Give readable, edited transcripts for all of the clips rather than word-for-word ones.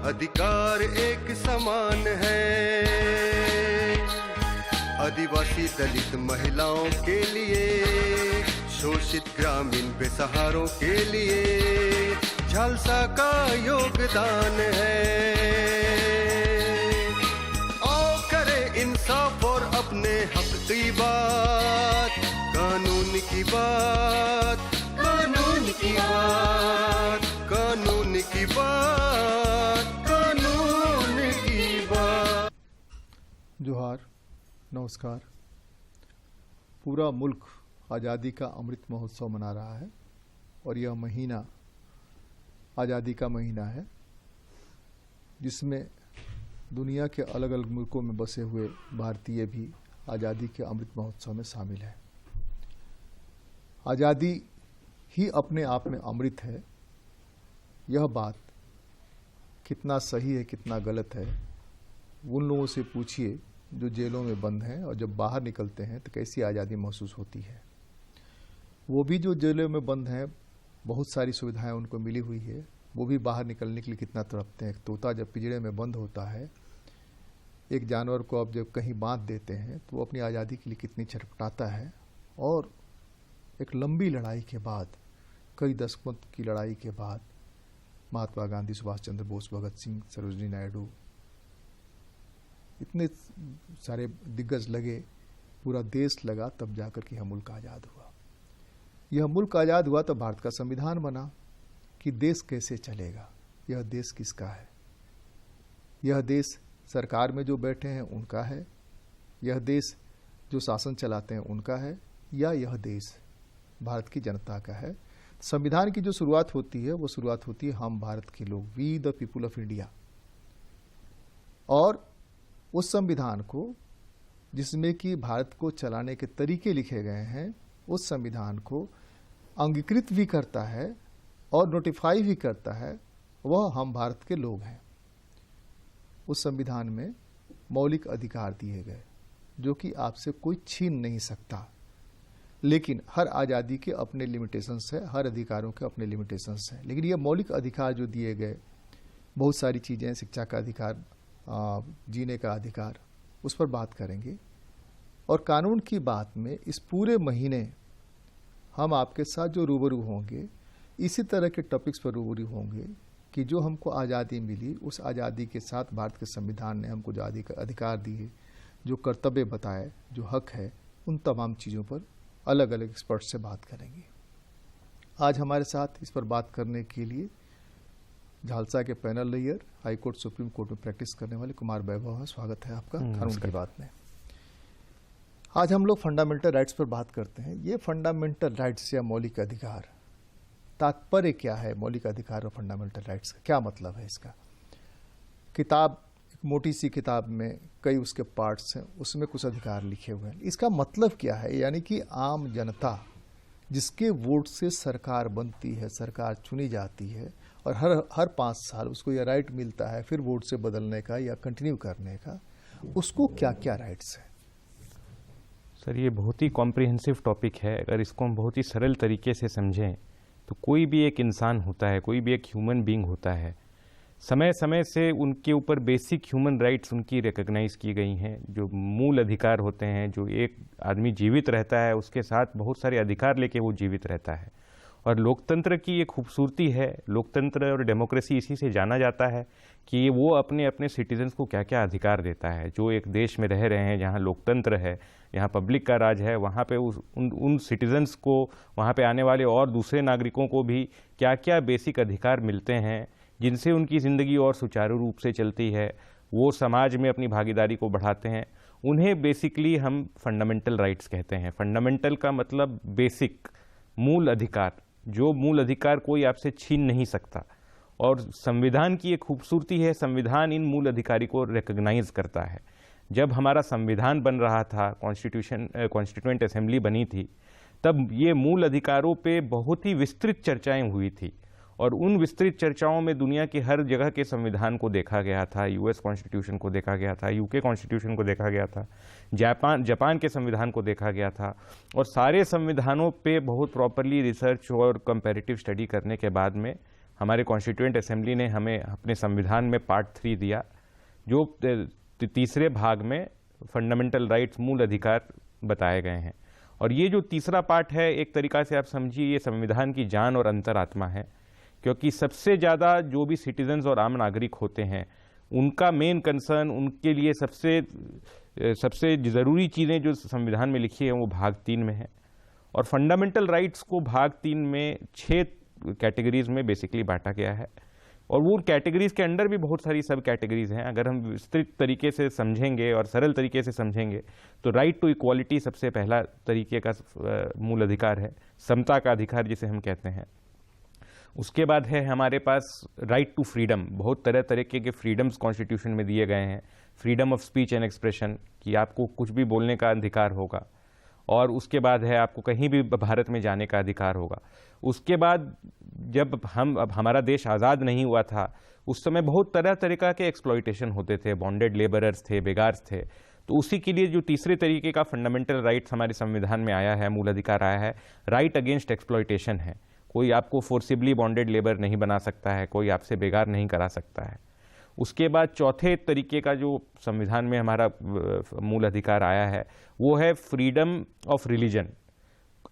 अधिकार एक समान है। आदिवासी दलित महिलाओं के लिए, शोषित ग्रामीण बेसहारों के लिए झालसा का योगदान है। आओ करें इंसाफ और अपने हक की बात, कानून की बात, कानून की बात, कानून की बात, कानून की बात। जोहार, नमस्कार। पूरा मुल्क आज़ादी का अमृत महोत्सव मना रहा है और यह महीना आज़ादी का महीना है, जिसमें दुनिया के अलग अलग मुल्कों में बसे हुए भारतीय भी आज़ादी के अमृत महोत्सव में शामिल हैं। आज़ादी ही अपने आप में अमृत है। यह बात कितना सही है, कितना गलत है, उन लोगों से पूछिए जो जेलों में बंद हैं और जब बाहर निकलते हैं तो कैसी आज़ादी महसूस होती है। वो भी जो जेलों में बंद हैं, बहुत सारी सुविधाएं उनको मिली हुई है, वो भी बाहर निकलने के लिए कितना तड़पते हैं। एक तोता जब पिंजरे में बंद होता है, एक जानवर को आप जब कहीं बांध देते हैं तो वो अपनी आज़ादी के लिए कितनी छटपटाता है। और एक लंबी लड़ाई के बाद, कई दशकों की लड़ाई के बाद, महात्मा गांधी, सुभाष चंद्र बोस, भगत सिंह, सरोजिनी नायडू, इतने सारे दिग्गज लगे, पूरा देश लगा, तब जाकर के यह मुल्क आज़ाद हुआ। यह मुल्क आज़ाद हुआ तो भारत का संविधान बना कि देश कैसे चलेगा, यह देश किसका है। यह देश सरकार में जो बैठे हैं उनका है, यह देश जो शासन चलाते हैं उनका है, या यह देश भारत की जनता का है। संविधान की जो शुरुआत होती है वो शुरुआत होती है हम भारत के लोग, we the people of India. और उस संविधान को, जिसमें कि भारत को चलाने के तरीके लिखे गए हैं, उस संविधान को अंगीकृत भी करता है और नोटिफाई भी करता है, वह हम भारत के लोग हैं। उस संविधान में मौलिक अधिकार दिए गए जो कि आपसे कोई छीन नहीं सकता। लेकिन हर आज़ादी के अपने लिमिटेशंस है, हर अधिकारों के अपने लिमिटेशंस हैं। लेकिन ये मौलिक अधिकार जो दिए गए, बहुत सारी चीज़ें, शिक्षा का अधिकार, जीने का अधिकार, उस पर बात करेंगे। और कानून की बात में इस पूरे महीने हम आपके साथ जो रूबरू होंगे, इसी तरह के टॉपिक्स पर रूबरू होंगे कि जो हमको आज़ादी मिली, उस आज़ादी के साथ भारत के संविधान ने हमको जो अधिकार दिए, जो कर्तव्य बताए, जो हक है, उन तमाम चीज़ों पर अलग अलग एक्सपर्ट से बात करेंगे। आज हमारे साथ इस पर बात करने के लिए झालसा के panel layer, high court, supreme court में प्रैक्टिस करने वाले कुमार वैभव हैं। स्वागत है आपका कानून की बात में। आज हम लोग फंडामेंटल राइट्स पर बात करते हैं। ये फंडामेंटल राइट्स या मौलिक अधिकार, तात्पर्य क्या है मौलिक अधिकार और फंडामेंटल राइट्स का, क्या मतलब है इसका। किताब, एक मोटी सी किताब में कई उसके पार्ट्स हैं, उसमें कुछ अधिकार लिखे हुए हैं। इसका मतलब क्या है, यानी कि आम जनता जिसके वोट से सरकार बनती है, सरकार चुनी जाती है, और हर 5 साल उसको यह राइट मिलता है फिर वोट से बदलने का या कंटिन्यू करने का, उसको क्या क्या राइट्स हैं। सर, ये बहुत ही कॉम्प्रिहेंसिव टॉपिक है। अगर इसको हम बहुत ही सरल तरीके से समझें तो कोई भी एक इंसान होता है, कोई भी एक ह्यूमन बीइंग होता है, समय समय से उनके ऊपर बेसिक ह्यूमन राइट्स उनकी रिकॉग्नाइज की गई हैं, जो मूल अधिकार होते हैं। जो एक आदमी जीवित रहता है उसके साथ बहुत सारे अधिकार लेके वो जीवित रहता है। और लोकतंत्र की एक खूबसूरती है, लोकतंत्र और डेमोक्रेसी इसी से जाना जाता है कि वो अपने अपने सिटीजन्स को क्या क्या अधिकार देता है। जो एक देश में रह रहे हैं जहाँ लोकतंत्र है, यहाँ पब्लिक का राज है, वहाँ पे उन सिटीजन्स को, वहाँ पे आने वाले और दूसरे नागरिकों को भी क्या क्या बेसिक अधिकार मिलते हैं, जिनसे उनकी ज़िंदगी और सुचारू रूप से चलती है, वो समाज में अपनी भागीदारी को बढ़ाते हैं। उन्हें बेसिकली हम फंडामेंटल राइट्स कहते हैं। फंडामेंटल का मतलब बेसिक, मूल अधिकार, जो मूल अधिकार कोई आपसे छीन नहीं सकता। और संविधान की एक खूबसूरती है, संविधान इन मूल अधिकारी को रिकॉग्नाइज करता है। जब हमारा संविधान बन रहा था, कॉन्स्टिट्यूएंट असेंबली बनी थी, तब ये मूल अधिकारों पे बहुत ही विस्तृत चर्चाएं हुई थी। और उन विस्तृत चर्चाओं में दुनिया के हर जगह के संविधान को देखा गया था। यूएस कॉन्स्टिट्यूशन को देखा गया था, यूके कॉन्स्टिट्यूशन को देखा गया था, जापान के संविधान को देखा गया था। और सारे संविधानों पे बहुत प्रॉपरली रिसर्च और कंपैरेटिव स्टडी करने के बाद में हमारे कॉन्स्टिट्यूएंट असेंबली ने हमें अपने संविधान में पार्ट 3 दिया, जो तीसरे भाग में फंडामेंटल राइट्स, मूल अधिकार बताए गए हैं। और ये जो तीसरा पार्ट है, एक तरीका से आप समझिए ये संविधान की जान और अंतरात्मा है, क्योंकि सबसे ज़्यादा जो भी सिटीजन्स और आम नागरिक होते हैं उनका मेन कंसर्न, उनके लिए सबसे ज़रूरी चीज़ें जो संविधान में लिखी है वो भाग 3 में है। और फंडामेंटल राइट्स को भाग 3 में 6 कैटेगरीज में बेसिकली बांटा गया है, और वो कैटेगरीज के अंडर भी बहुत सारी सब कैटेगरीज हैं। अगर हम विस्तृत तरीके से समझेंगे और सरल तरीके से समझेंगे तो राइट टू इक्वालिटी सबसे पहला तरीके का मूल अधिकार है, समता का अधिकार जिसे हम कहते हैं। उसके बाद है हमारे पास राइट टू फ्रीडम, बहुत तरह तरीके के फ्रीडम्स कॉन्स्टिट्यूशन में दिए गए हैं। Freedom of speech and expression, कि आपको कुछ भी बोलने का अधिकार होगा। और उसके बाद है आपको कहीं भी भारत में जाने का अधिकार होगा। उसके बाद जब अब हमारा देश आज़ाद नहीं हुआ था, उस समय बहुत तरह तरीका के एक्सप्लॉइटेशन होते थे, बॉन्डेड लेबरर्स थे, बेगार्स थे। तो उसी के लिए जो तीसरे तरीके का फंडामेंटल राइट्स हमारे संविधान में आया है, मूल अधिकार आया है, राइट अगेंस्ट एक्सप्लॉइटेशन है। कोई आपको फोर्सिबली बॉन्डेड लेबर नहीं बना सकता है, कोई आपसे बेगार नहीं करा सकता है। उसके बाद चौथे तरीके का जो संविधान में हमारा मूल अधिकार आया है वो है फ्रीडम ऑफ रिलीजन।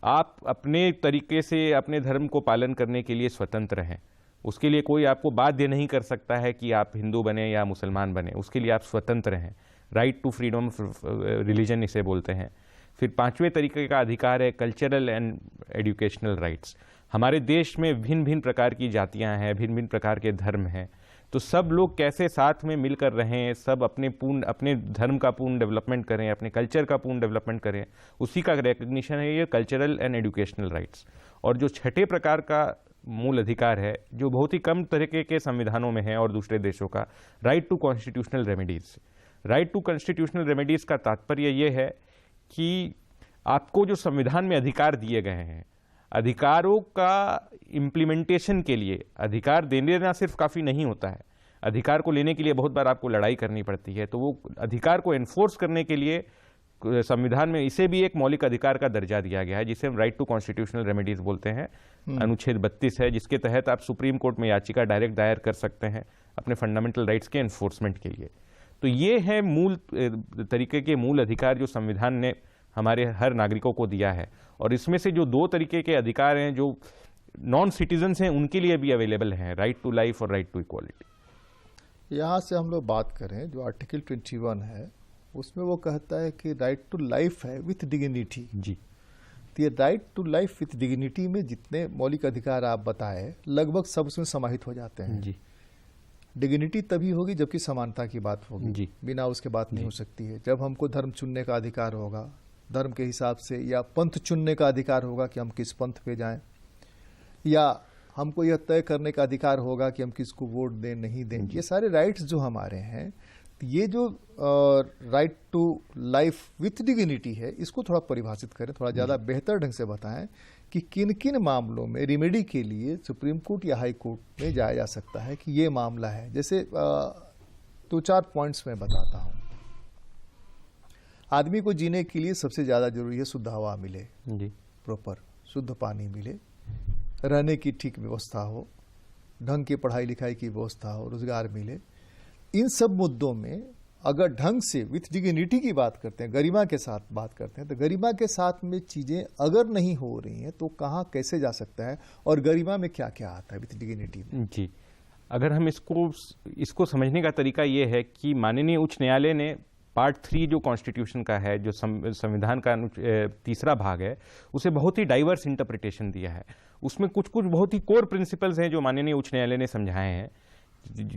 आप अपने तरीके से अपने धर्म को पालन करने के लिए स्वतंत्र हैं, उसके लिए कोई आपको बाध्य नहीं कर सकता है कि आप हिंदू बने या मुसलमान बने, उसके लिए आप स्वतंत्र हैं। Right to freedom of religion इसे बोलते हैं। फिर पांचवें तरीके का अधिकार है कल्चरल एंड एजुकेशनल राइट्स। हमारे देश में भिन्न भिन्न प्रकार की जातियां हैं, भिन्न भिन्न प्रकार के धर्म हैं, तो सब लोग कैसे साथ में मिलकर रहें, सब अपने धर्म का पूर्ण डेवलपमेंट करें, अपने कल्चर का पूर्ण डेवलपमेंट करें, उसी का रिकग्निशन है ये कल्चरल एंड एजुकेशनल राइट्स। और जो छठे प्रकार का मूल अधिकार है, जो बहुत ही कम तरीके के संविधानों में है और दूसरे देशों का, right to constitutional remedies. Right to constitutional remedies का तात्पर्य ये है कि आपको जो संविधान में अधिकार दिए गए हैं, अधिकारों का इम्प्लीमेंटेशन के लिए, अधिकार देना सिर्फ काफ़ी नहीं होता है, अधिकार को लेने के लिए बहुत बार आपको लड़ाई करनी पड़ती है। तो वो अधिकार को एनफोर्स करने के लिए संविधान में इसे भी एक मौलिक अधिकार का दर्जा दिया गया है, जिसे हम राइट टू कॉन्स्टिट्यूशनल रेमेडीज बोलते हैं। अनुच्छेद 32 है, जिसके तहत आप सुप्रीम कोर्ट में याचिका डायरेक्ट दायर कर सकते हैं अपने फंडामेंटल राइट्स के एनफोर्समेंट के लिए। तो ये है मूल तरीके के मूल अधिकार जो संविधान ने हमारे हर नागरिकों को दिया है। और इसमें से जो दो तरीके के अधिकार हैं जो नॉन सिटीजन्स हैं उनके लिए भी अवेलेबल हैं, राइट टू लाइफ और राइट टू इक्वालिटी। यहाँ से हम लोग बात करें, जो आर्टिकल 21 है उसमें वो कहता है कि राइट टू लाइफ है विथ डिग्निटी। जी, तो ये right to life with dignity में जितने मौलिक अधिकार आप बताए लगभग सब उसमें समाहित हो जाते हैं। जी, डिग्निटी तभी होगी जबकि समानता की बात होगी, जी, बिना उसके बात नहीं हो सकती है। जब हमको धर्म चुनने का अधिकार होगा, धर्म के हिसाब से, या पंथ चुनने का अधिकार होगा कि हम किस पंथ पे जाएं, या हमको यह तय करने का अधिकार होगा कि हम किसको वोट दें नहीं दें, ये सारे राइट्स जो हमारे हैं, ये जो right to life with dignity है, इसको थोड़ा परिभाषित करें, थोड़ा ज़्यादा बेहतर ढंग से बताएं कि किन किन मामलों में रेमेडी के लिए सुप्रीम कोर्ट या हाई कोर्ट में जाया जा सकता है कि ये मामला है। जैसे 2-4 पॉइंट्स में बताता हूँ। आदमी को जीने के लिए सबसे ज़्यादा जरूरी है शुद्ध हवा मिले, जी, प्रॉपर शुद्ध पानी मिले, रहने की ठीक व्यवस्था हो, ढंग की पढ़ाई लिखाई की व्यवस्था हो, रोजगार मिले। इन सब मुद्दों में अगर ढंग से विथ डिग्निटी की बात करते हैं, गरिमा के साथ बात करते हैं, तो गरिमा के साथ में चीज़ें अगर नहीं हो रही हैं तो कहाँ कैसे जा सकता है, और गरिमा में क्या क्या आता है विथ डिग्निटी में। जी, अगर हम इसको समझने का तरीका ये है कि माननीय उच्च न्यायालय ने पार्ट 3 जो कॉन्स्टिट्यूशन का है, जो संविधान का तीसरा भाग है, उसे बहुत ही डाइवर्स इंटरप्रिटेशन दिया है। उसमें कुछ कुछ बहुत ही कोर प्रिंसिपल्स हैं जो माननीय उच्च न्यायालय ने समझाए हैं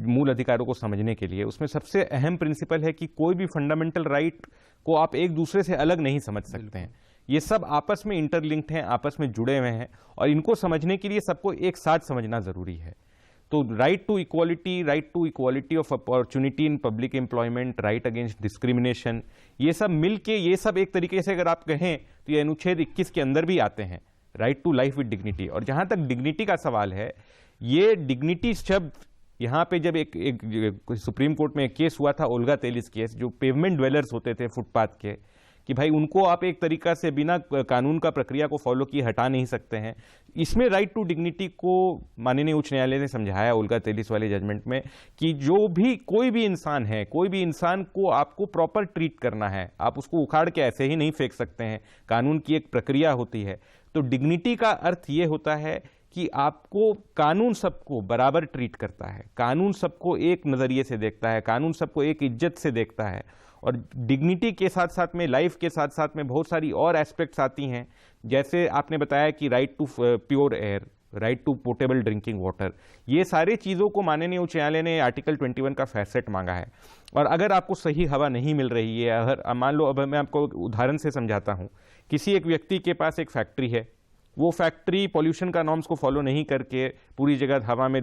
मूल अधिकारों को समझने के लिए। उसमें सबसे अहम प्रिंसिपल है कि कोई भी फंडामेंटल राइट को आप एक दूसरे से अलग नहीं समझ सकते हैं। ये सब आपस में इंटरलिंक्ड हैं, आपस में जुड़े हुए हैं, और इनको समझने के लिए सबको एक साथ समझना जरूरी है। तो right to equality of opportunity in public employment, right against discrimination, ये सब मिलके, ये सब एक तरीके से अगर आप कहें तो ये अनुच्छेद 21 के अंदर भी आते हैं, right to life with dignity. और जहां तक डिग्निटी का सवाल है, ये डिग्निटी शब्द यहाँ पे जब एक सुप्रीम कोर्ट में एक केस हुआ था, ओल्गा तेलिस केस, जो पेवमेंट ड्वेलर्स होते थे फुटपाथ के, कि भाई उनको आप एक तरीका से बिना कानून का प्रक्रिया को फॉलो किए हटा नहीं सकते हैं। इसमें राइट टू डिग्निटी को माननीय उच्च न्यायालय ने समझाया ओल्गा तेलिस वाले जजमेंट में कि जो भी कोई भी इंसान है, कोई भी इंसान को आपको प्रॉपर ट्रीट करना है, आप उसको उखाड़ के ऐसे ही नहीं फेंक सकते हैं, कानून की एक प्रक्रिया होती है। तो डिग्निटी का अर्थ ये होता है कि आपको कानून सबको बराबर ट्रीट करता है, कानून सबको एक नजरिए से देखता है, कानून सबको एक इज्जत से देखता है। और डिग्निटी के साथ साथ में, लाइफ के साथ साथ में बहुत सारी और एस्पेक्ट्स आती हैं, जैसे आपने बताया कि right to pure air, right to portable drinking water, ये सारे चीज़ों को माननीय उच्च न्यायालय ने आर्टिकल 21 का फैसेट मांगा है। और अगर आपको सही हवा नहीं मिल रही है, अगर मान लो, अब मैं आपको उदाहरण से समझाता हूँ, किसी एक व्यक्ति के पास एक फैक्ट्री है, वो फैक्ट्री पॉल्यूशन का नॉर्म्स को फॉलो नहीं करके पूरी जगह हवा में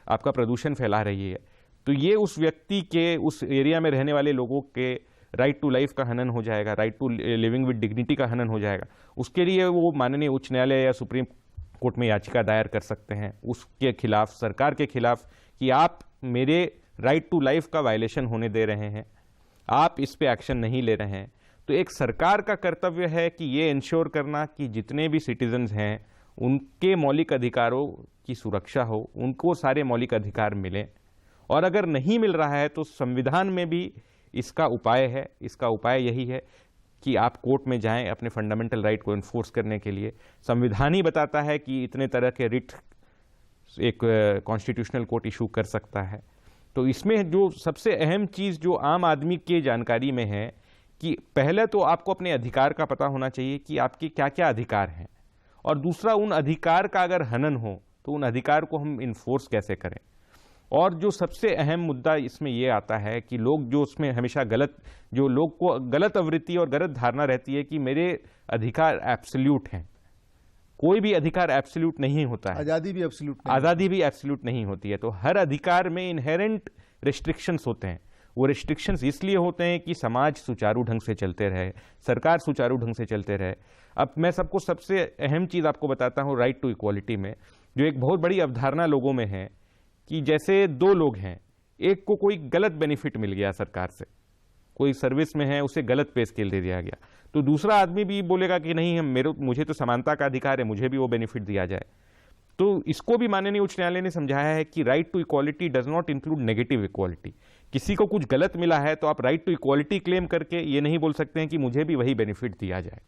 आपका प्रदूषण फैला रही है, तो ये उस व्यक्ति के, उस एरिया में रहने वाले लोगों के राइट टू लाइफ का हनन हो जाएगा, right to living with dignity का हनन हो जाएगा। उसके लिए वो माननीय उच्च न्यायालय या सुप्रीम कोर्ट में याचिका दायर कर सकते हैं उसके खिलाफ, सरकार के खिलाफ, कि आप मेरे राइट टू लाइफ का वायलेशन होने दे रहे हैं, आप इस पे एक्शन नहीं ले रहे हैं। तो एक सरकार का कर्तव्य है कि ये इंश्योर करना कि जितने भी सिटीजन्स हैं उनके मौलिक अधिकारों की सुरक्षा हो, उनको सारे मौलिक अधिकार मिलें। और अगर नहीं मिल रहा है तो संविधान में भी इसका उपाय है। इसका उपाय यही है कि आप कोर्ट में जाएं अपने फंडामेंटल राइट को इन्फोर्स करने के लिए। संविधान ही बताता है कि इतने तरह के रिट एक कॉन्स्टिट्यूशनल कोर्ट इशू कर सकता है। तो इसमें जो सबसे अहम चीज़ जो आम आदमी के जानकारी में है कि पहले तो आपको अपने अधिकार का पता होना चाहिए कि आपके क्या क्या अधिकार हैं, और दूसरा उन अधिकार का अगर हनन हो तो उन अधिकार को हम इन्फोर्स कैसे करें। और जो सबसे अहम मुद्दा इसमें यह आता है कि लोग जो उसमें हमेशा जो लोग को गलत आवृत्ति और गलत धारणा रहती है कि मेरे अधिकार एब्सोल्यूट हैं। कोई भी अधिकार एब्सोल्यूट नहीं होता है, आजादी भी एब्सोल्यूट नहीं होती है। तो हर अधिकार में इनहेरेंट रिस्ट्रिक्शंस होते हैं। वो रिस्ट्रिक्शंस इसलिए होते हैं कि समाज सुचारू ढंग से चलते रहे, सरकार सुचारू ढंग से चलते रहे। अब मैं सबको सबसे अहम चीज़ आपको बताता हूँ राइट टू इक्वालिटी में, जो एक बहुत बड़ी अवधारणा लोगों में है कि जैसे दो लोग हैं, एक को कोई गलत बेनिफिट मिल गया सरकार से, कोई सर्विस में है, उसे गलत पे स्केल दे दिया गया, तो दूसरा आदमी भी बोलेगा कि नहीं, मुझे तो समानता का अधिकार है, मुझे भी वो बेनिफिट दिया जाए। तो इसको भी माननीय उच्च न्यायालय ने समझाया है कि right to equality does not include negative equality. किसी को कुछ गलत मिला है तो आप राइट टू इक्वालिटी क्लेम करके ये नहीं बोल सकते हैं कि मुझे भी वही बेनिफिट दिया जाए।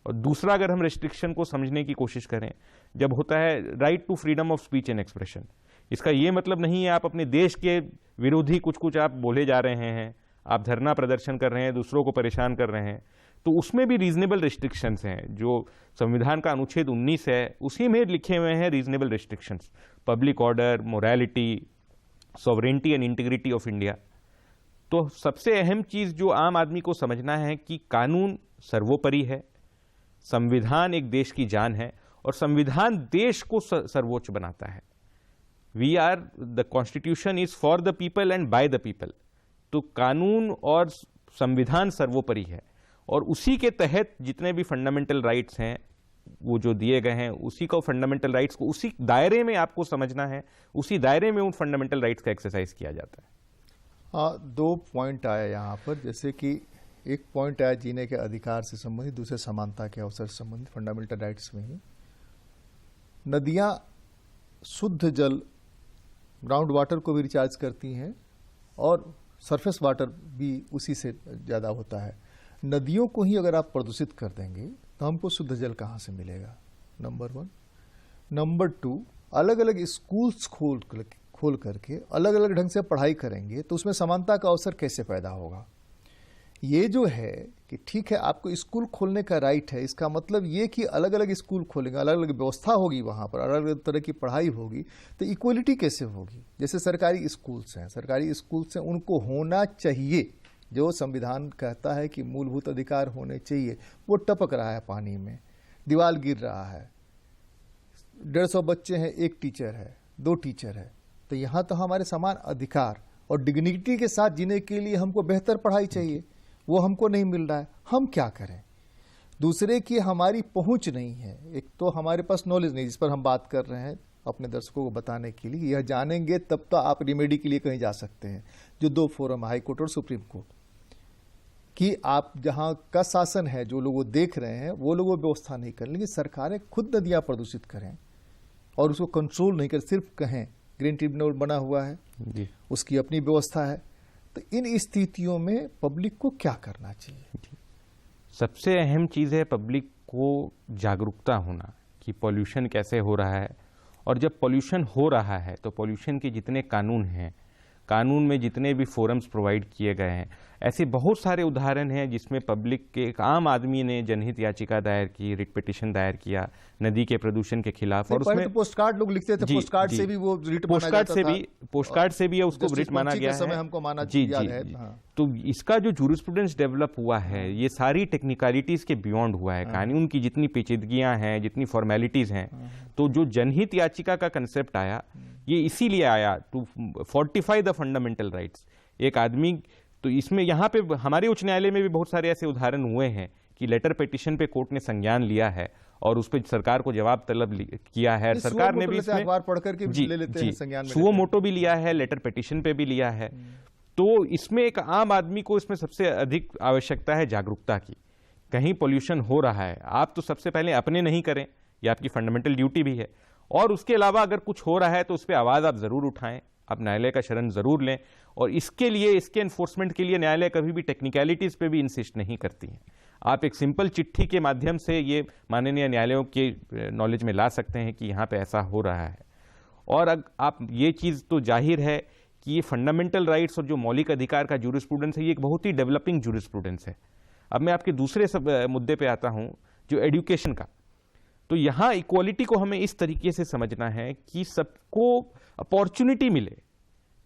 और दूसरा, अगर हम रेस्ट्रिक्शन को समझने की कोशिश करें, जब होता है right to freedom of speech and expression, इसका ये मतलब नहीं है आप अपने देश के विरोधी कुछ आप बोले जा रहे हैं, आप धरना प्रदर्शन कर रहे हैं, दूसरों को परेशान कर रहे हैं, तो उसमें भी रीजनेबल रिस्ट्रिक्शंस हैं। जो संविधान का अनुच्छेद 19 है उसी में लिखे हुए हैं reasonable restrictions, public order, morality, sovereignty and integrity of India. तो सबसे अहम चीज जो आम आदमी को समझना है कि कानून सर्वोपरि है, संविधान एक देश की जान है, और संविधान देश को सर्वोच्च बनाता है। The constitution is for the people and by the people. तो कानून और संविधान सर्वोपरि है, और उसी के तहत जितने भी फंडामेंटल राइट्स हैं वो जो दिए गए हैं, उसी को फंडामेंटल राइट्स को उसी दायरे में आपको समझना है, उसी दायरे में उन फंडामेंटल राइट्स का एक्सरसाइज किया जाता है। दो पॉइंट आया यहाँ पर, जैसे कि एक पॉइंट आया जीने के अधिकार से संबंधित, दूसरे समानता के अवसर से संबंधित फंडामेंटल राइट्स में ही। नदियाँ शुद्ध जल, ग्राउंड वाटर को भी रिचार्ज करती हैं, और सरफेस वाटर भी उसी से ज़्यादा होता है। नदियों को ही अगर आप प्रदूषित कर देंगे तो हमको शुद्ध जल कहाँ से मिलेगा, नंबर 1। नंबर 2, अलग अलग स्कूल्स खोल करके अलग अलग ढंग से पढ़ाई करेंगे तो उसमें समानता का अवसर कैसे पैदा होगा। ये जो है कि ठीक है आपको स्कूल खोलने का राइट है, इसका मतलब ये कि अलग अलग स्कूल खोलेंगे, अलग अलग व्यवस्था होगी, वहाँ पर अलग अलग तरह की पढ़ाई होगी, तो इक्वलिटी कैसे होगी। जैसे सरकारी स्कूल्स हैं, सरकारी स्कूल्स हैं, उनको होना चाहिए, जो संविधान कहता है कि मूलभूत अधिकार होने चाहिए, वो टपक रहा है पानी में, दीवार गिर रहा है, 150 बच्चे हैं, एक टीचर है, 2 टीचर है। तो यहाँ तो हमारे समान अधिकार और डिग्निटी के साथ जीने के लिए हमको बेहतर पढ़ाई चाहिए, वो हमको नहीं मिल रहा है, हम क्या करें। दूसरे की हमारी पहुंच नहीं है, एक तो हमारे पास नॉलेज नहीं, जिस पर हम बात कर रहे हैं अपने दर्शकों को बताने के लिए। यह जानेंगे तब तो आप रिमेडी के लिए कहीं जा सकते हैं, जो 2 फोरम, हाई कोर्ट और सुप्रीम कोर्ट। कि आप जहां का शासन है, जो लोग वो देख रहे हैं, वो लोग वो व्यवस्था नहीं करें, लेकिन सरकारें खुद नदियां प्रदूषित करें और उसको कंट्रोल नहीं करें, सिर्फ कहें। ग्रीन ट्रिब्यूनल बना हुआ है जी। उसकी अपनी व्यवस्था है। तो इन स्थितियों में पब्लिक को क्या करना चाहिए? सबसे अहम चीज़ है पब्लिक को जागरूकता होना कि पॉल्यूशन कैसे हो रहा है, और जब पॉल्यूशन हो रहा है तो पॉल्यूशन के जितने कानून हैं, कानून में जितने भी फोरम्स प्रोवाइड किए गए हैं, ऐसे बहुत सारे उदाहरण हैं जिसमें पब्लिक के एक आम आदमी ने जनहित याचिका दायर की, रिट पिटीशन दायर किया नदी के प्रदूषण के खिलाफ। और उसमें तो पोस्ट कार्ड लोग लिखते थे, पोस्ट कार्ड से भी वो रिट पोस्ट कार्ड से भी उसको रिट माना गया है। समय हमको माना जी याद जी है। जी। हाँ। तो इसका जो जूरिस्प्रूडेंस डेवलप हुआ है, ये सारी टेक्निकलिटीज के बियॉन्ड हुआ है। कानून की जितनी पेचीदगियां हैं, जितनी फॉर्मेलिटीज हैं, तो जो जनहित याचिका का कंसेप्ट आया, ये इसीलिए आया to fortify the fundamental rights. एक आदमी, तो इसमें यहाँ पे हमारे उच्च न्यायालय में भी बहुत सारे ऐसे उदाहरण हुए हैं कि लेटर पिटीशन पे कोर्ट ने संज्ञान लिया है और उस पर सरकार को जवाब तलब किया है। सरकार ने भी इसमें अखबार पढ़ करके जी ले लेते हैं संज्ञान में, सुओ मोटो भी लिया है, लेटर पिटीशन पे भी लिया है। तो इसमें एक आम आदमी को इसमें सबसे अधिक आवश्यकता है जागरूकता की। कहीं पोल्यूशन हो रहा है, आप तो सबसे पहले अपने नहीं करें, यह आपकी फंडामेंटल ड्यूटी भी है, और उसके अलावा अगर कुछ हो रहा है तो उस पर आवाज आप जरूर उठाएं, आप न्यायालय का शरण जरूर लें। और इसके लिए, इसके एनफोर्समेंट के लिए न्यायालय कभी भी टेक्निकलिटीज पे भी इंसिस्ट नहीं करती है। आप एक सिंपल चिट्ठी के माध्यम से ये माननीय न्यायालयों के नॉलेज में ला सकते हैं कि यहाँ पे ऐसा हो रहा है। और आप ये चीज तो जाहिर है कि ये फंडामेंटल राइट्स और जो मौलिक अधिकार का जूरिस्प्रूडेंस है, ये एक बहुत ही डेवलपिंग जूरिस्प्रूडेंस है। अब मैं आपके दूसरे मुद्दे पे आता हूं, जो एजुकेशन का। तो यहां इक्वालिटी को हमें इस तरीके से समझना है कि सबको अपॉर्चुनिटी मिले।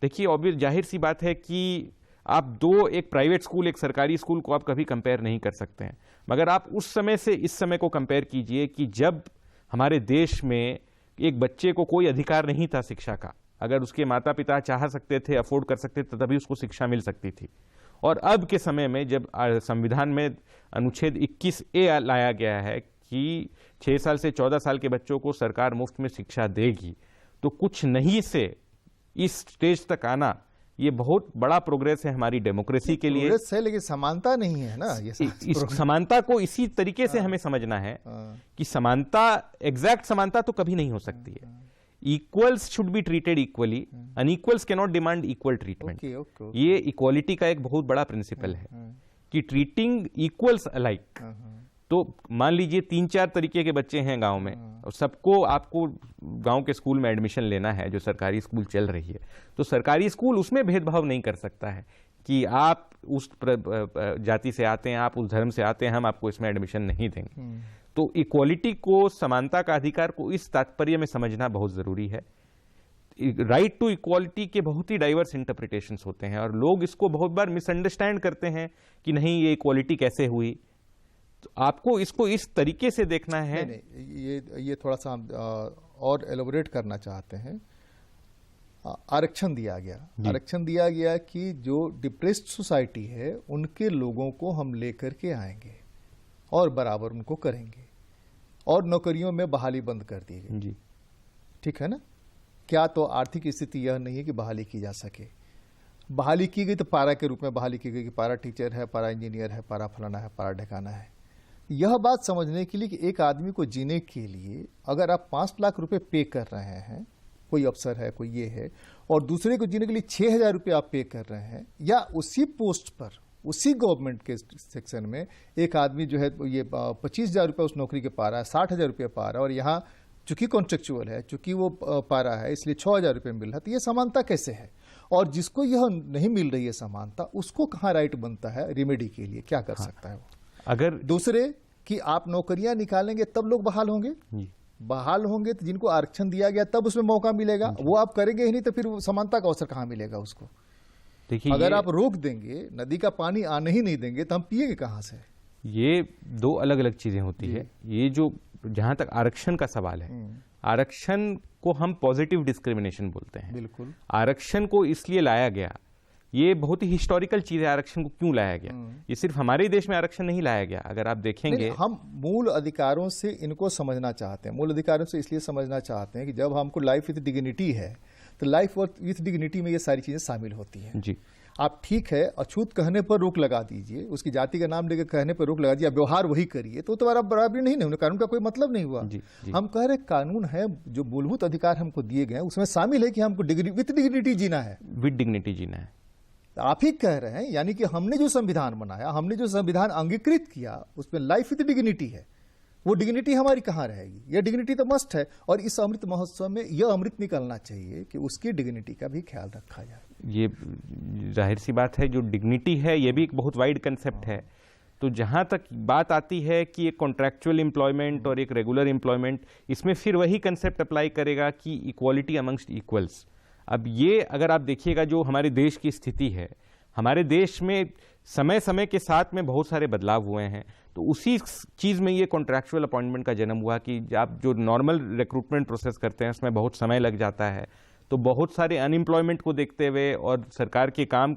देखिए, ऑब्वियस जाहिर सी बात है कि आप दो, एक प्राइवेट स्कूल, एक सरकारी स्कूल को आप कभी कंपेयर नहीं कर सकते हैं, मगर आप उस समय से इस समय को कंपेयर कीजिए कि जब हमारे देश में एक बच्चे को कोई अधिकार नहीं था शिक्षा का। अगर उसके माता पिता चाह सकते थे, अफोर्ड कर सकते थे, तभी उसको शिक्षा मिल सकती थी। और अब के समय में जब संविधान में अनुच्छेद 21A लाया गया है कि 6 साल से 14 साल के बच्चों को सरकार मुफ्त में शिक्षा देगी, तो कुछ नहीं से इस स्टेज तक आना, ये बहुत बड़ा प्रोग्रेस है हमारी डेमोक्रेसी के लिए। प्रोग्रेस है, लेकिन समानता नहीं है ना। ये इस समानता को इसी तरीके से हमें समझना है कि समानता, एग्जैक्ट समानता तो कभी नहीं हो सकती है। Equals should be treated equally, unequals can not demand equal treatment. ये इक्वालिटी का एक बहुत बड़ा प्रिंसिपल है कि ट्रीटिंग इक्वल्स अलाइक। तो मान लीजिए 3-4 तरीके के बच्चे हैं गांव में, और सबको आपको गांव के स्कूल में एडमिशन लेना है, जो सरकारी स्कूल चल रही है, तो सरकारी स्कूल उसमें भेदभाव नहीं कर सकता है कि आप उस जाति से आते हैं, आप उस धर्म से आते हैं, हम आपको इसमें एडमिशन नहीं देंगे। तो इक्वालिटी को, समानता का अधिकार को इस तात्पर्य में समझना बहुत जरूरी है। राइट टू इक्वालिटी के बहुत ही डाइवर्स इंटरप्रिटेशंस होते हैं, और लोग इसको बहुत बार मिसअंडरस्टैंड करते हैं कि नहीं, ये इक्वालिटी कैसे हुई। तो आपको इसको इस तरीके से देखना है। नहीं, ये थोड़ा सा और एलोबरेट करना चाहते हैं। आरक्षण दिया गया कि जो डिप्रेस्ड सोसाइटी है, उनके लोगों को हम लेकर के आएंगे और बराबर उनको करेंगे, और नौकरियों में बहाली बंद कर दी गई। जी, ठीक है ना। क्या तो आर्थिक स्थिति यह नहीं है कि बहाली की जा सके। बहाली की गई तो पारा के रूप में बहाली की गई कि पारा टीचर है, पारा इंजीनियर है, पारा फलाना है, पारा ढकाना है। यह बात समझने के लिए कि एक आदमी को जीने के लिए अगर आप 5 लाख रुपए पे कर रहे हैं, कोई अफसर है, कोई ये है, और दूसरे को जीने के लिए 6,000 रुपये आप पे कर रहे हैं, या उसी पोस्ट पर, उसी गवर्नमेंट के सेक्शन में एक आदमी जो है ये 25,000 रुपये उस नौकरी के पा रहा है, 60,000 रुपये पा रहा है, और यहाँ चूंकि कॉन्ट्रेक्चुअल है, चूंकि वो पा रहा है, इसलिए 6,000 रुपये मिल रहा है। तो ये समानता कैसे है? और जिसको यह नहीं मिल रही है समानता, उसको कहाँ राइट बनता है रेमेडी के लिए? क्या कर सकता है वो? अगर दूसरे कि आप नौकरियां निकालेंगे तब लोग बहाल होंगे। बहाल होंगे तो जिनको आरक्षण दिया गया तब उसमें मौका मिलेगा, वो आप करेंगे ही नहीं, तो फिर समानता का अवसर कहाँ मिलेगा उसको? देखिए, अगर आप रोक देंगे, नदी का पानी आने ही नहीं देंगे, तो हम पिएंगे कहाँ से? ये दो अलग अलग चीजें होती है। ये जो, जहां तक आरक्षण का सवाल है, आरक्षण को हम पॉजिटिव डिस्क्रिमिनेशन बोलते हैं। बिल्कुल। आरक्षण को इसलिए लाया गया, ये बहुत ही हिस्टोरिकल चीज है। आरक्षण को क्यों लाया गया? ये सिर्फ हमारे देश में आरक्षण नहीं लाया गया। अगर आप देखेंगे, हम मूल अधिकारों से इनको समझना चाहते हैं। मूल अधिकारों से इसलिए समझना चाहते हैं कि जब हमको लाइफ विथ डिग्निटी है, तो लाइफ विथ डिग्निटी में ये सारी चीजें शामिल होती हैं। जी, आप ठीक है अछूत कहने पर रोक लगा दीजिए, उसकी जाति का नाम लेकर कहने पर रोक लगा दीजिए, व्यवहार वही करिए, तो तुम्हारा बराबरी नहीं होने, कानून का कोई मतलब नहीं हुआ। जी। हम कह रहे कानून है, जो मूलभूत अधिकार हमको दिए गए हैं उसमें शामिल है कि हमको विथ डिग्निटी जीना है, विद डिग्निटी जीना है। आप ही कह रहे हैं, यानी कि हमने जो संविधान बनाया, हमने जो संविधान अंगीकृत किया, उसमें लाइफ विद डिग्निटी है। वो डिग्निटी हमारी कहाँ रहेगी? ये डिग्निटी तो मस्ट है, और इस अमृत महोत्सव में यह अमृत निकलना चाहिए कि उसकी डिग्निटी का भी ख्याल रखा जाए। ये जाहिर सी बात है, जो डिग्निटी है ये भी एक बहुत वाइड कंसेप्ट है। तो जहां तक बात आती है कि एक कॉन्ट्रैक्चुअल एम्प्लॉयमेंट और एक रेगुलर एम्प्लॉयमेंट, इसमें फिर वही कंसेप्ट अप्लाई करेगा कि इक्वालिटी अमंगस्ट इक्वल्स। अब ये अगर आप देखिएगा जो हमारे देश की स्थिति है, हमारे देश में समय समय के साथ में बहुत सारे बदलाव हुए हैं, तो उसी चीज़ में ये कॉन्ट्रैक्चुअल अपॉइंटमेंट का जन्म हुआ कि आप जो नॉर्मल रिक्रूटमेंट प्रोसेस करते हैं उसमें बहुत समय लग जाता है, तो बहुत सारे अनएम्प्लॉयमेंट को देखते हुए और सरकार के काम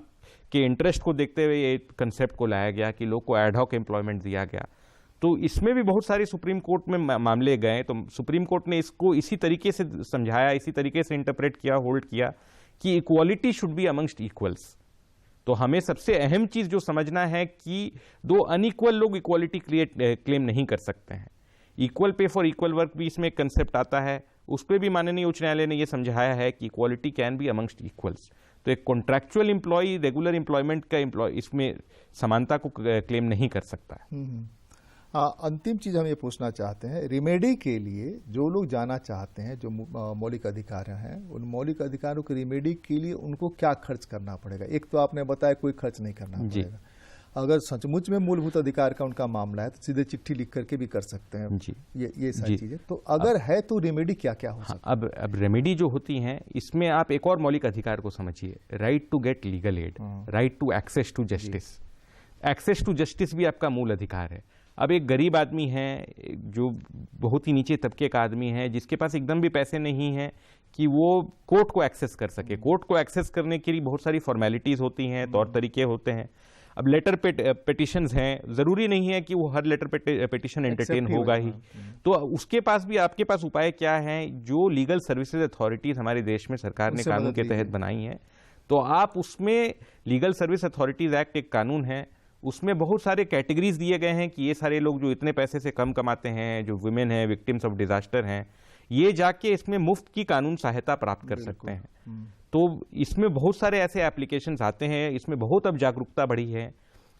के इंटरेस्ट को देखते हुए ये कंसेप्ट को लाया गया कि लोग को एडहॉक एम्प्लॉयमेंट दिया गया। तो इसमें भी बहुत सारे सुप्रीम कोर्ट में मामले गए, तो सुप्रीम कोर्ट ने इसको इसी तरीके से समझाया, इसी तरीके से इंटरप्रेट किया, होल्ड किया कि equality should be amongst equals. तो हमें सबसे अहम चीज जो समझना है कि दो अनइक्वल लोग इक्वालिटी क्लेम नहीं कर सकते हैं। Equal pay for equal work भी इसमें एक कंसेप्ट आता है, उस पर भी माननीय उच्च न्यायालय ने यह समझाया है कि equality can be amongst equals. तो एक कॉन्ट्रैक्चुअल एम्प्लॉय रेगुलर एम्प्लॉयमेंट का एम्प्लॉय इसमें समानता को क्लेम नहीं कर सकता है। अंतिम चीज हम ये पूछना चाहते हैं, रिमेडी के लिए जो लोग जाना चाहते हैं, जो मौलिक अधिकार हैं, उन मौलिक अधिकारों के रिमेडी के लिए उनको क्या खर्च करना पड़ेगा? एक तो आपने बताया कोई खर्च नहीं करना पड़ेगा। अगर सचमुच में मूलभूत अधिकार का उनका मामला है तो सीधे चिट्ठी लिख करके भी कर सकते हैं। जी। ये सारी चीजें तो अगर है तो रेमेडी क्या क्या हो सकता है? अब रेमेडी जो होती हैं, इसमें आप एक और मौलिक अधिकार को समझिए, right to get legal aid, right to access to justice. Access to justice भी आपका मूल अधिकार है। अब एक गरीब आदमी है, जो बहुत ही नीचे तबके का आदमी है, जिसके पास एकदम भी पैसे नहीं है कि वो कोर्ट को एक्सेस कर सके। कोर्ट को एक्सेस करने के लिए बहुत सारी फॉर्मेलिटीज होती हैं, तौर तरीके होते हैं। अब लेटर पिटिशंस हैं, जरूरी नहीं है कि वो हर लेटर पिटिशन एंटरटेन होगा ही। तो उसके पास भी आपके पास उपाय क्या है? जो लीगल सर्विसेज अथॉरिटीज हमारे देश में सरकार ने कानून के तहत बनाई हैं, तो आप उसमें लीगल सर्विस अथॉरिटीज एक्ट एक कानून है, उसमें बहुत सारे कैटेगरीज दिए गए हैं कि ये सारे लोग जो इतने पैसे से कम कमाते हैं, जो वुमेन हैं, विक्टिम्स ऑफ डिजास्टर हैं, ये जाके इसमें मुफ्त की कानून सहायता प्राप्त कर सकते हैं। तो इसमें बहुत सारे ऐसे एप्लीकेशंस आते हैं, इसमें बहुत अब जागरूकता बढ़ी है।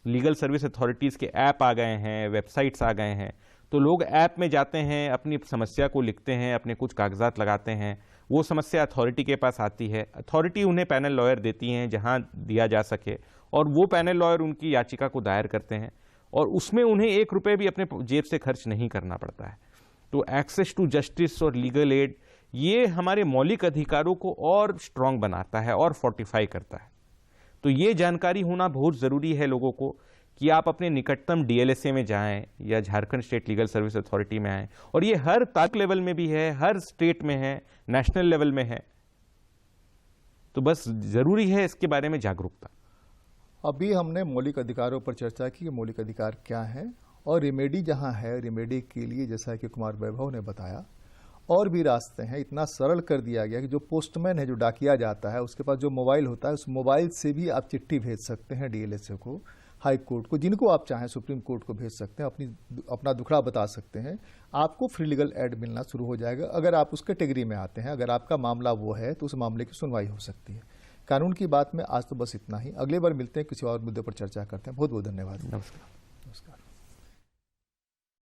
लीगल सर्विस अथॉरिटीज के ऐप आ गए हैं, वेबसाइट्स आ गए हैं, तो लोग ऐप में जाते हैं, अपनी समस्या को लिखते हैं, अपने कुछ कागजात लगाते हैं, वो समस्या अथॉरिटी के पास आती है, अथॉरिटी उन्हें पैनल लॉयर देती हैं जहां दिया जा सके, और वो पैनल लॉयर उनकी याचिका को दायर करते हैं, और उसमें उन्हें ₹1 भी अपने जेब से खर्च नहीं करना पड़ता है। तो एक्सेस टू जस्टिस और लीगल एड, ये हमारे मौलिक अधिकारों को और स्ट्रांग बनाता है और फोर्टिफाई करता है। तो ये जानकारी होना बहुत जरूरी है लोगों को कि आप अपने निकटतम डीएलएसए में जाएं या Jharkhand state legal service authority में आएं, और ये हर तालुक लेवल में भी है, हर स्टेट में है, नेशनल लेवल में है। तो बस जरूरी है इसके बारे में जागरूकता। अभी हमने मौलिक अधिकारों पर चर्चा की कि मौलिक अधिकार क्या है, और रेमेडी जहां है, रेमेडी के लिए जैसा कि कुमार वैभव ने बताया, और भी रास्ते हैं। इतना सरल कर दिया गया कि जो पोस्टमैन है, जो डाकिया जाता है, उसके पास जो मोबाइल होता है, उस मोबाइल से भी आप चिट्ठी भेज सकते हैं डीएलएसए को, हाई कोर्ट को, जिनको आप चाहें, सुप्रीम कोर्ट को भेज सकते हैं, अपना दुखड़ा बता सकते हैं। आपको फ्री लीगल एड मिलना शुरू हो जाएगा अगर आप उस कैटेगरी में आते हैं। अगर आपका मामला वो है तो उस मामले की सुनवाई हो सकती है। कानून की बात में आज तो बस इतना ही। अगले बार मिलते हैं, किसी और मुद्दे पर चर्चा करते हैं। बहुत बहुत धन्यवाद। नमस्कार। नमस्कार।